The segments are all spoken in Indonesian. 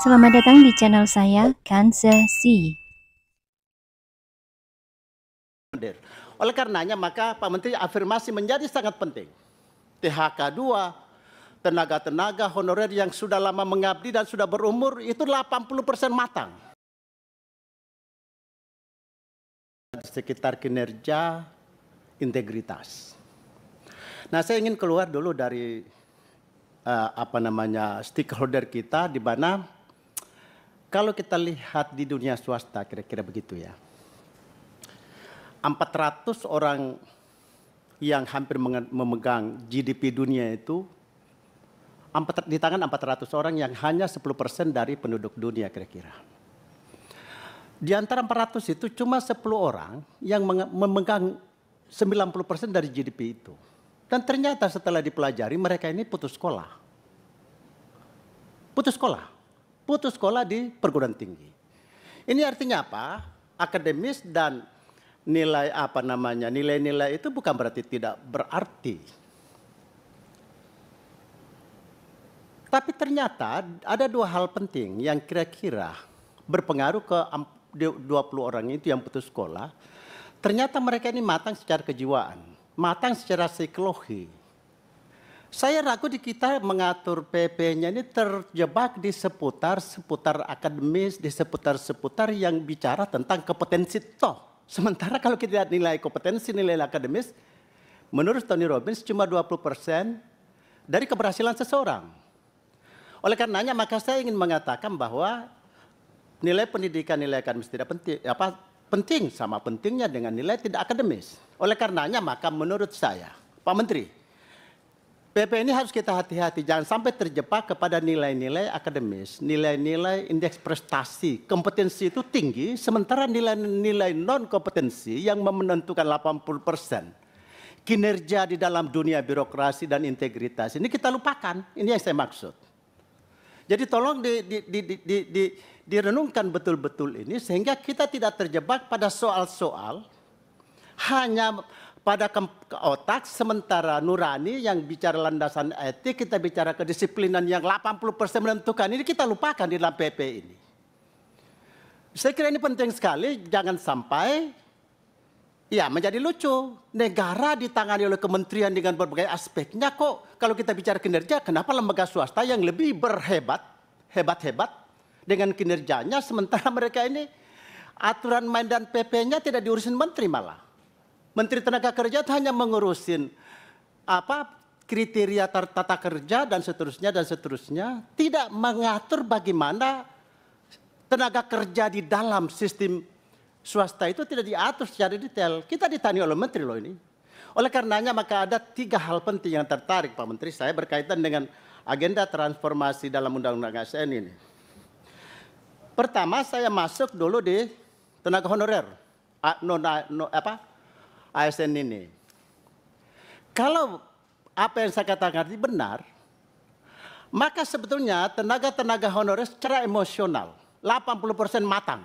Selamat datang di channel saya, Kansa C. Oleh karenanya maka Pak Menteri afirmasi menjadi sangat penting. THK 2, tenaga-tenaga honorer yang sudah lama mengabdi dan sudah berumur itu 80% matang. Sekitar kinerja, integritas. Nah, saya ingin keluar dulu dari stakeholder kita, di mana kalau kita lihat di dunia swasta kira-kira begitu ya. 400 orang yang hampir memegang GDP dunia itu di tangan 400 orang yang hanya 10% dari penduduk dunia kira-kira. Di antara 400 itu cuma 10 orang yang memegang 90% dari GDP itu. Dan ternyata setelah dipelajari mereka ini putus sekolah. Putus sekolah di perguruan tinggi. Ini artinya apa? Akademis dan nilai-nilai itu bukan berarti tidak berarti. Tapi ternyata ada dua hal penting yang kira-kira berpengaruh ke 20 orang itu yang putus sekolah. Ternyata mereka ini matang secara kejiwaan, matang secara psikologi. Saya ragu di kita mengatur PP-nya ini terjebak di seputar akademis, di seputar yang bicara tentang kompetensi toh. Sementara kalau kita lihat nilai kompetensi, nilai akademis, menurut Tony Robbins cuma 20% dari keberhasilan seseorang. Oleh karenanya maka saya ingin mengatakan bahwa nilai pendidikan, nilai akademis tidak penting sama pentingnya dengan nilai tidak akademis. Oleh karenanya maka menurut saya, Pak Menteri, PP ini harus kita hati-hati, jangan sampai terjebak kepada nilai-nilai akademis, nilai-nilai indeks prestasi. Kompetensi itu tinggi, sementara nilai-nilai non-kompetensi yang menentukan 80% kinerja di dalam dunia birokrasi dan integritas. Ini kita lupakan, ini yang saya maksud. Jadi tolong direnungkan betul-betul ini, sehingga kita tidak terjebak pada soal-soal hanya pada otak, sementara nurani yang bicara landasan etik, kita bicara kedisiplinan yang 80% menentukan. Ini kita lupakan di dalam PP ini. Saya kira ini penting sekali, jangan sampai ya menjadi lucu. Negara ditangani oleh kementerian dengan berbagai aspeknya kok. Kalau kita bicara kinerja, kenapa lembaga swasta yang lebih hebat dengan kinerjanya, sementara mereka ini aturan main dan PP-nya tidak diurusin menteri malah. Menteri Tenaga Kerja hanya mengurusin kriteria tata kerja dan seterusnya, tidak mengatur bagaimana tenaga kerja di dalam sistem swasta itu tidak diatur secara detail. Kita ditanya oleh menteri loh ini. Oleh karenanya maka ada 3 hal penting yang tertarik Pak Menteri saya berkaitan dengan agenda transformasi dalam Undang-Undang ASN ini. Pertama saya masuk dulu di tenaga honorer. ASN ini. Kalau apa yang saya katakan ini benar, maka sebetulnya tenaga-tenaga honorer secara emosional 80% matang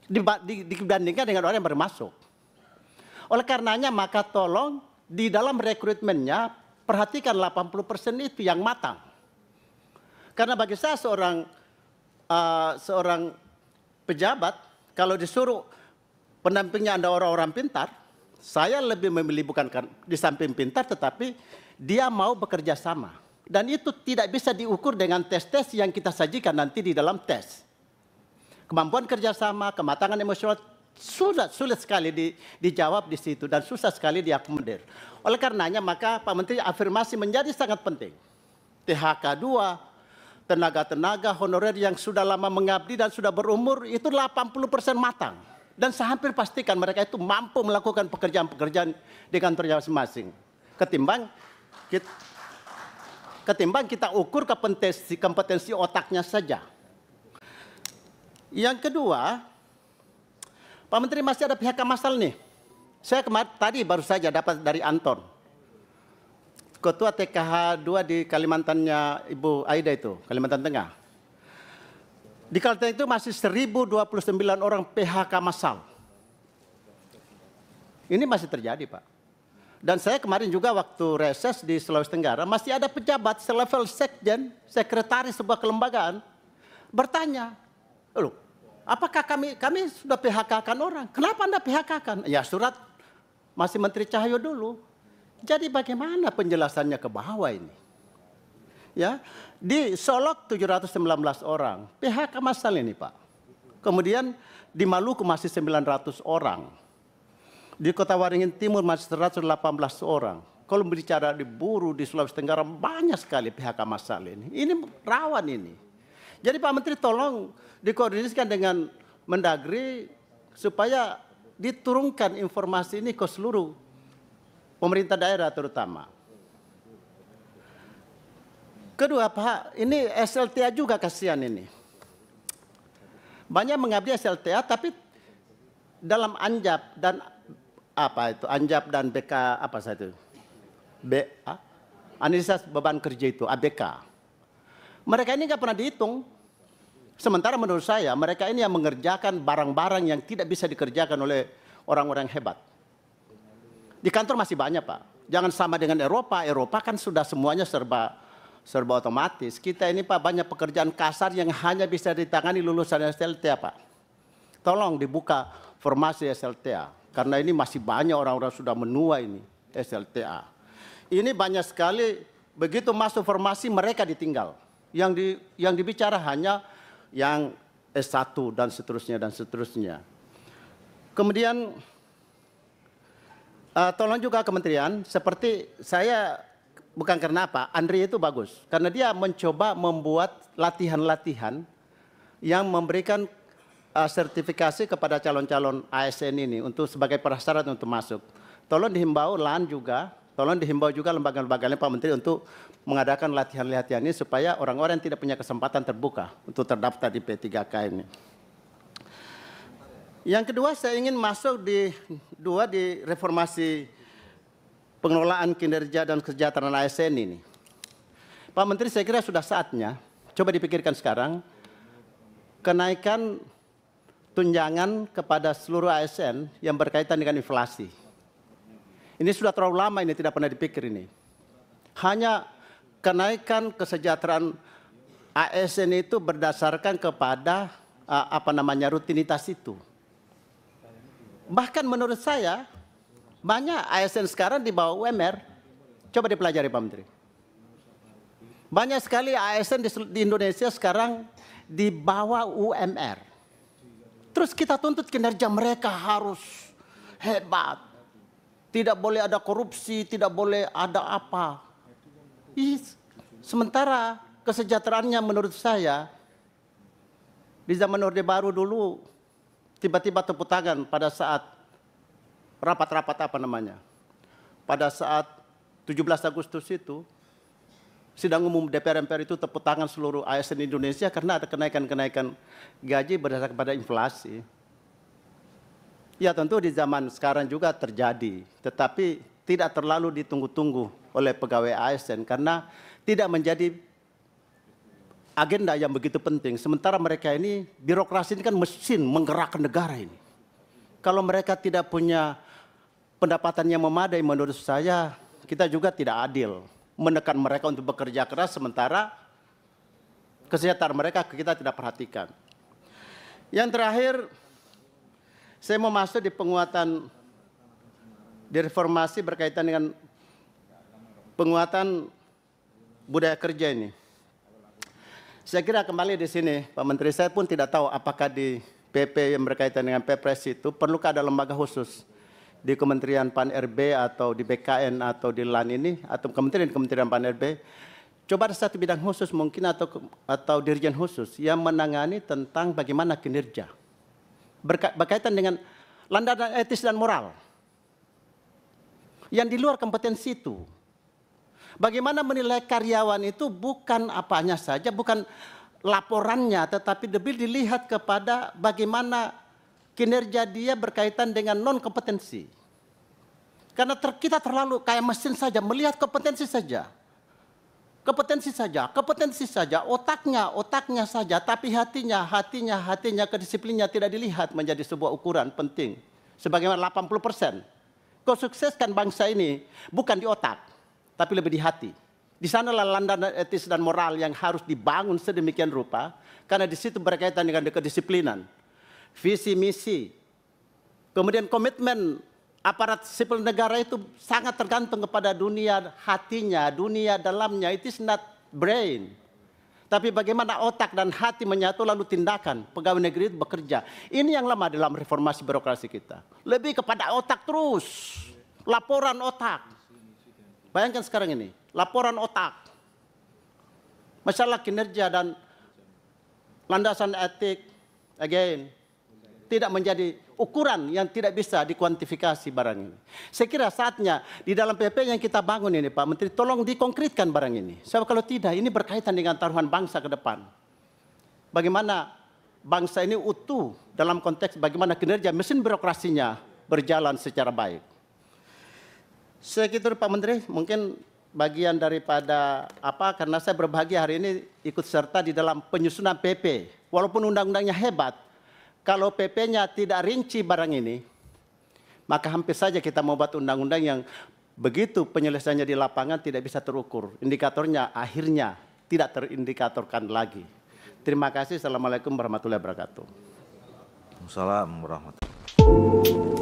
dibandingkan dengan orang yang baru masuk. Oleh karenanya maka tolong di dalam rekrutmennya perhatikan 80% itu yang matang. Karena bagi saya seorang pejabat kalau disuruh pendampingnya Anda orang-orang pintar, saya lebih memilih bukan di samping pintar tetapi dia mau bekerja sama. Dan itu tidak bisa diukur dengan tes-tes yang kita sajikan nanti di dalam tes. Kemampuan kerjasama, kematangan emosional sulit sekali dijawab di situ dan susah sekali diakomodir. Oleh karenanya maka Pak Menteri afirmasi menjadi sangat penting. THK 2, tenaga-tenaga honorer yang sudah lama mengabdi dan sudah berumur itu 80% matang. Dan saya hampir pastikan mereka itu mampu melakukan pekerjaan-pekerjaan di kantornya masing-masing. Ketimbang kita ukur kompetensi otaknya saja. Yang kedua, Pak Menteri masih ada PHK massal nih. Saya tadi baru saja dapat dari Anton. Ketua TKH 2 di Kalimantannya Ibu Aida itu, Kalimantan Tengah. Di Kalimantan itu masih 1029 orang PHK massal. Ini masih terjadi Pak. Dan saya kemarin juga waktu reses di Sulawesi Tenggara masih ada pejabat selevel sekjen, sekretaris sebuah kelembagaan bertanya, loh, apakah kami sudah PHK-kan orang? Kenapa Anda PHK-kan? Ya surat masih Menteri Cahyo dulu. Jadi bagaimana penjelasannya ke bawah ini? Ya, di Solok 719 orang, PHK massal ini Pak. Kemudian di Maluku masih 900 orang. Di Kota Waringin Timur masih 118 orang. Kalau berbicara di Buru, di Sulawesi Tenggara banyak sekali PHK massal ini. Ini rawan ini. Jadi Pak Menteri tolong dikoordinasikan dengan Mendagri supaya diturunkan informasi ini ke seluruh pemerintah daerah terutama. Kedua Pak, ini SLTA juga kasihan ini. Banyak mengabdi SLTA tapi dalam Anjap dan Anjap dan BK apa saja itu? Analisa beban kerja itu ABK. Mereka ini nggak pernah dihitung. Sementara menurut saya mereka ini yang mengerjakan barang-barang yang tidak bisa dikerjakan oleh orang-orang hebat. Di kantor masih banyak Pak. Jangan sama dengan Eropa. Eropa kan sudah semuanya serba otomatis. Kita ini Pak banyak pekerjaan kasar yang hanya bisa ditangani lulusan SLTA Pak. Tolong dibuka formasi SLTA. Karena ini masih banyak orang-orang sudah menua ini SLTA. Ini banyak sekali begitu masuk formasi mereka ditinggal. Yang dibicara hanya yang S1 dan seterusnya dan seterusnya. Kemudian tolong juga kementerian seperti saya bukan karena apa, Andri itu bagus. Karena dia mencoba membuat latihan-latihan yang memberikan sertifikasi kepada calon-calon ASN ini untuk sebagai prasyarat untuk masuk. Tolong dihimbau LAN juga, tolong dihimbau juga lembaga-lembaganya Pak Menteri untuk mengadakan latihan-latihan ini supaya orang-orang yang tidak punya kesempatan terbuka untuk terdaftar di P3K ini. Yang kedua saya ingin masuk di reformasi pengelolaan kinerja dan kesejahteraan ASN ini. Pak Menteri saya kira sudah saatnya, coba dipikirkan sekarang, kenaikan tunjangan kepada seluruh ASN yang berkaitan dengan inflasi. Ini sudah terlalu lama ini tidak pernah dipikir ini. Hanya kenaikan kesejahteraan ASN itu berdasarkan kepada rutinitas itu. Bahkan menurut saya banyak ASN sekarang di bawah UMR. Coba dipelajari Pak Menteri. Banyak sekali ASN di Indonesia sekarang di bawah UMR. Terus kita tuntut kinerja mereka harus hebat. Tidak boleh ada korupsi, tidak boleh ada apa. Sementara kesejahteraannya menurut saya di zaman Orde Baru dulu tiba-tiba tepuk tangan pada saat rapat-rapat pada saat 17 Agustus itu sidang umum DPR MPR itu tepuk tangan seluruh ASN Indonesia karena ada kenaikan gaji berdasarkan pada inflasi. Ya tentu di zaman sekarang juga terjadi, tetapi tidak terlalu ditunggu-tunggu oleh pegawai ASN karena tidak menjadi agenda yang begitu penting. Sementara mereka ini, birokrasi ini kan mesin menggerakkan negara ini. Kalau mereka tidak punya pendapatan yang memadai menurut saya, kita juga tidak adil menekan mereka untuk bekerja keras sementara kesehatan mereka kita tidak perhatikan. Yang terakhir, saya mau masuk di penguatan di reformasi berkaitan dengan penguatan budaya kerja ini. Saya kira kembali di sini, Pak Menteri, saya pun tidak tahu apakah di PP yang berkaitan dengan Perpres itu perlukah ada lembaga khusus di Kementerian Pan-RB atau di BKN atau di LAN ini atau Kementerian Pan-RB. Coba ada satu bidang khusus mungkin atau dirjen khusus yang menangani tentang bagaimana kinerja berkaitan dengan landasan etis dan moral yang di luar kompetensi itu. Bagaimana menilai karyawan itu bukan apanya saja, bukan laporannya, tetapi lebih dilihat kepada bagaimana kinerja dia berkaitan dengan non-kompetensi. Karena kita terlalu kayak mesin saja, melihat kompetensi saja. Kompetensi saja, otaknya saja, tapi hatinya, kedisiplinnya tidak dilihat menjadi sebuah ukuran penting. Sebagaimana 80%. Kau sukseskan bangsa ini bukan di otak, tapi lebih di hati. Di sanalah landasan etis dan moral yang harus dibangun sedemikian rupa, karena di situ berkaitan dengan kedisiplinan, visi misi, kemudian komitmen aparat sipil negara itu sangat tergantung kepada dunia hatinya, dunia dalamnya. It is not brain. Tapi bagaimana otak dan hati menyatu lalu tindakan pegawai negeri itu bekerja. Ini yang lama dalam reformasi birokrasi kita. Lebih kepada otak terus, laporan otak. Bayangkan sekarang ini, laporan otak. Masalah kinerja dan landasan etik, again, tidak menjadi ukuran yang tidak bisa dikuantifikasi barang ini. Saya kira saatnya di dalam PP yang kita bangun ini, Pak Menteri, tolong dikonkretkan barang ini. Sebab kalau tidak, ini berkaitan dengan taruhan bangsa ke depan. Bagaimana bangsa ini utuh dalam konteks bagaimana kinerja mesin birokrasinya berjalan secara baik. Segitu Pak Menteri, mungkin bagian daripada karena saya berbahagia hari ini ikut serta di dalam penyusunan PP. Walaupun undang-undangnya hebat, kalau PP-nya tidak rinci barang ini, maka hampir saja kita membuat undang-undang yang begitu penyelesaiannya di lapangan tidak bisa terukur. Indikatornya akhirnya tidak terindikatorkan lagi. Terima kasih. Assalamualaikum warahmatullahi wabarakatuh. Waalaikumsalam warahmatullahi wabarakatuh.